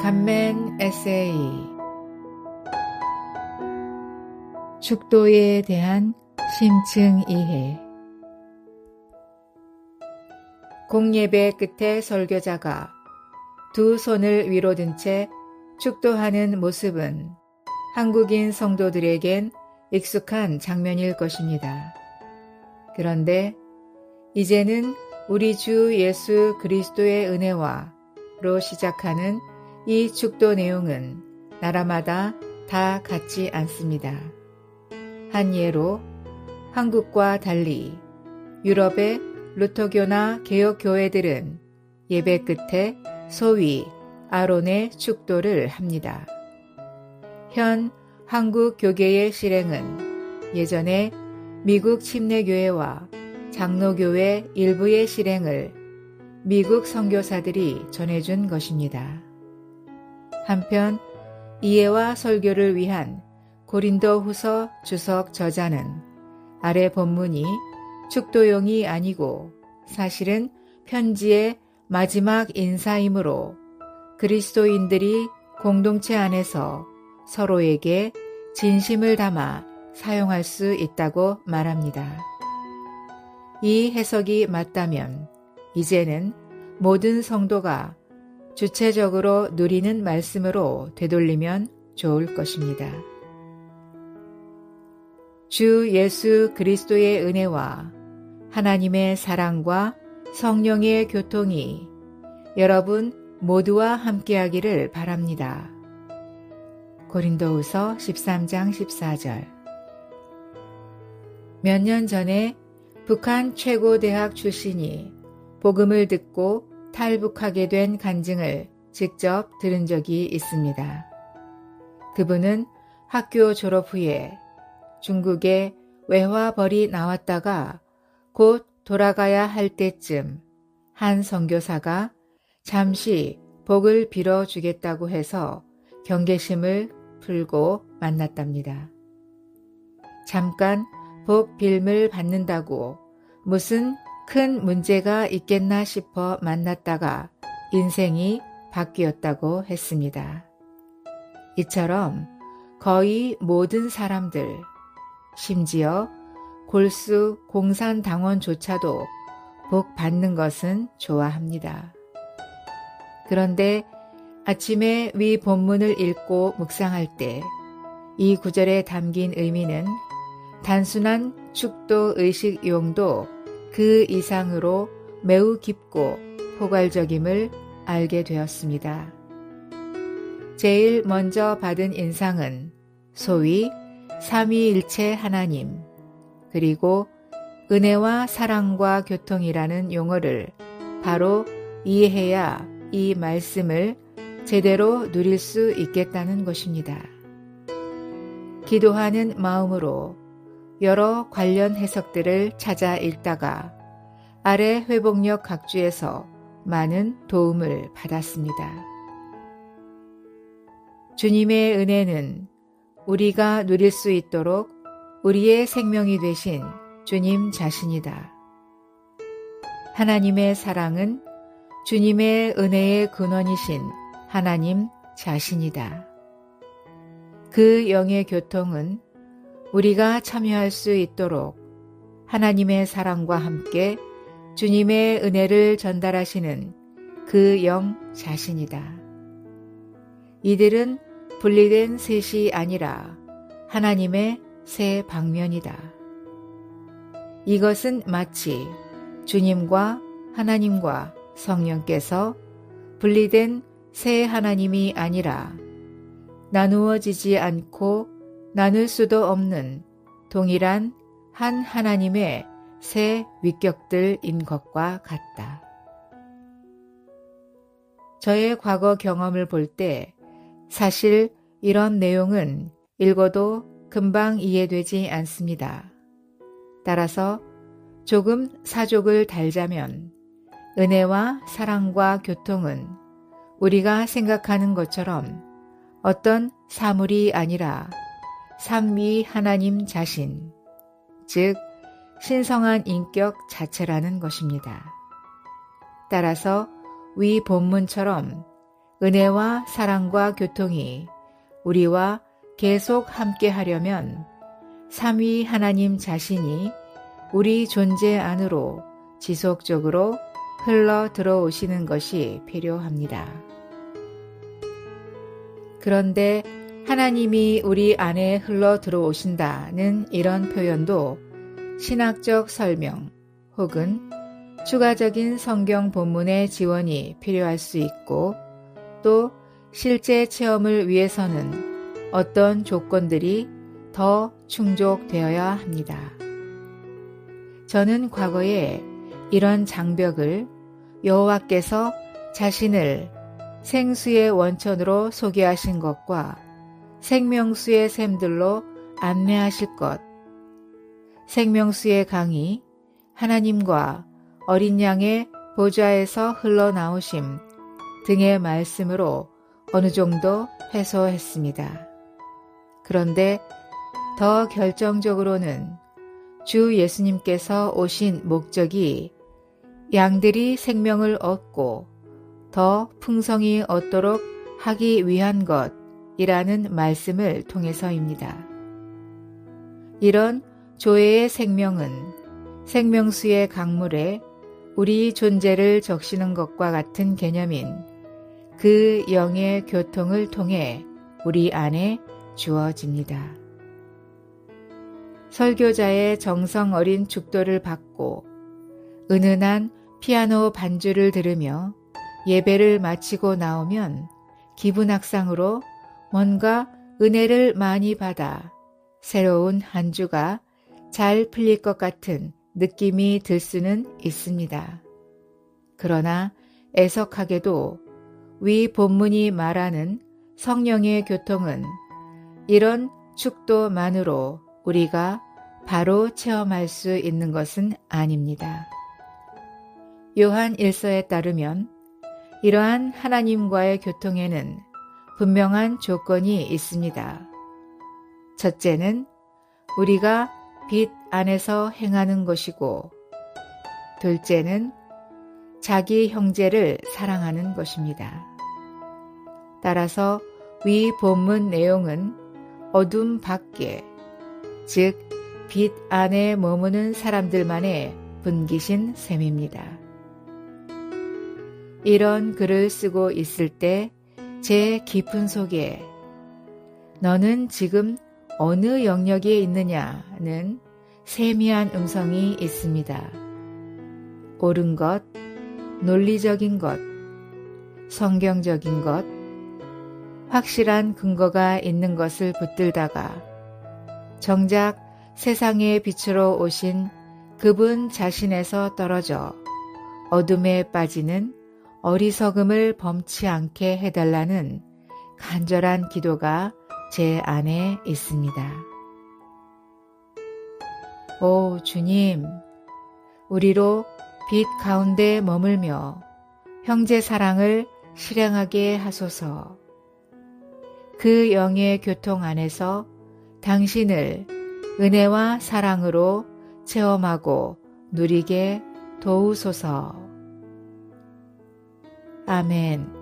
간멘 에세이 축도에 대한 심층 이해. 공예배 끝에 설교자가 두 손을 위로 든 채 축도하는 모습은 한국인 성도들에겐 익숙한 장면일 것입니다. 그런데 이제는 우리 주 예수 그리스도의 은혜와로 시작하는 이 축도 내용은 나라마다 다 같지 않습니다. 한 예로 한국과 달리 유럽의 루터교나 개혁교회들은 예배 끝에 소위 아론의 축도를 합니다. 현 한국 교계의 실행은 예전에 미국 침례교회와 장로교회 일부의 실행을 미국 선교사들이 전해준 것입니다. 한편 이해와 설교를 위한 고린도후서 주석 저자는 아래 본문이 축도용이 아니고 사실은 편지의 마지막 인사이므로 그리스도인들이 공동체 안에서 서로에게 진심을 담아 사용할 수 있다고 말합니다. 이 해석이 맞다면 이제는 모든 성도가 주체적으로 누리는 말씀으로 되돌리면 좋을 것입니다. 주 예수 그리스도의 은혜와 하나님의 사랑과 성령의 교통이 여러분 모두와 함께하기를 바랍니다. 고린도후서 13장 14절. 몇 년 전에 북한 최고 대학 출신이 복음을 듣고 탈북하게 된 간증을 직접 들은 적이 있습니다. 그분은 학교 졸업 후에 중국에 외화벌이 나왔다가 곧 돌아가야 할 때쯤 한 선교사가 잠시 복을 빌어주겠다고 해서 경계심을 풀고 만났답니다. 잠깐 복 빌물 받는다고 무슨 큰 문제가 있겠나 싶어 만났다가 인생이 바뀌었다고 했습니다. 이처럼 거의 모든 사람들, 심지어 골수 공산당원조차도 복 받는 것은 좋아합니다. 그런데 아침에 위 본문을 읽고 묵상할 때 이 구절에 담긴 의미는 단순한 축도 의식 용도 그 이상으로 매우 깊고 포괄적임을 알게 되었습니다. 제일 먼저 받은 인상은 소위 삼위일체 하나님, 그리고 은혜와 사랑과 교통이라는 용어를 바로 이해해야 이 말씀을 제대로 누릴 수 있겠다는 것입니다. 기도하는 마음으로 여러 관련 해석들을 찾아 읽다가 아래 회복력 각주에서 많은 도움을 받았습니다. 주님의 은혜는 우리가 누릴 수 있도록 우리의 생명이 되신 주님 자신이다. 하나님의 사랑은 주님의 은혜의 근원이신 하나님 자신이다. 그 영의 교통은 우리가 참여할 수 있도록 하나님의 사랑과 함께 주님의 은혜를 전달하시는 그 영 자신이다. 이들은 분리된 셋이 아니라 하나님의 세 방면이다. 이것은 마치 주님과 하나님과 성령께서 분리된 세 하나님이 아니라 나누어지지 않고 나눌 수도 없는 동일한 한 하나님의 세 위격들인 것과 같다. 저의 과거 경험을 볼 때 사실 이런 내용은 읽어도 금방 이해되지 않습니다. 따라서 조금 사족을 달자면 은혜와 사랑과 교통은 우리가 생각하는 것처럼 어떤 사물이 아니라 삼위 하나님 자신, 즉 신성한 인격 자체라는 것입니다. 따라서 위 본문처럼 은혜와 사랑과 교통이 우리와 계속 함께 하려면 삼위 하나님 자신이 우리 존재 안으로 지속적으로 흘러 들어오시는 것이 필요합니다. 그런데 하나님이 우리 안에 흘러 들어오신다는 이런 표현도 신학적 설명 혹은 추가적인 성경 본문의 지원이 필요할 수 있고 또 실제 체험을 위해서는 어떤 조건들이 더 충족되어야 합니다. 저는 과거에 이런 장벽을 여호와께서 자신을 생수의 원천으로 소개하신 것과 생명수의 샘들로 안내하실 것, 생명수의 강이 하나님과 어린 양의 보좌에서 흘러나오심 등의 말씀으로 어느 정도 해소했습니다. 그런데 더 결정적으로는 주 예수님께서 오신 목적이 양들이 생명을 얻고 더 풍성히 얻도록 하기 위한 것이라는 말씀을 통해서입니다. 이런 조회의 생명은 생명수의 강물에 우리 존재를 적시는 것과 같은 개념인 그 영의 교통을 통해 우리 안에 주어집니다. 설교자의 정성 어린 축도를 받고 은은한 피아노 반주를 들으며 예배를 마치고 나오면 기분악상으로 뭔가 은혜를 많이 받아 새로운 한 주가 잘 풀릴 것 같은 느낌이 들 수는 있습니다. 그러나 애석하게도 위 본문이 말하는 성령의 교통은 이런 축도만으로 우리가 바로 체험할 수 있는 것은 아닙니다. 요한 1서에 따르면 이러한 하나님과의 교통에는 분명한 조건이 있습니다. 첫째는 우리가 빛 안에서 행하는 것이고, 둘째는 자기 형제를 사랑하는 것입니다. 따라서 위 본문 내용은 어둠 밖에, 즉 빛 안에 머무는 사람들만의 분기신 셈입니다. 이런 글을 쓰고 있을 때 제 깊은 속에 너는 지금 어느 영역에 있느냐는 세미한 음성이 있습니다. 옳은 것, 논리적인 것, 성경적인 것, 확실한 근거가 있는 것을 붙들다가 정작 세상의 빛으로 오신 그분 자신에서 떨어져 어둠에 빠지는 어리석음을 범치 않게 해달라는 간절한 기도가 제 안에 있습니다. 오 주님, 우리로 빛 가운데 머물며 형제 사랑을 실행하게 하소서. 그 영의 교통 안에서 당신을 은혜와 사랑으로 체험하고 누리게 도우소서. 아멘.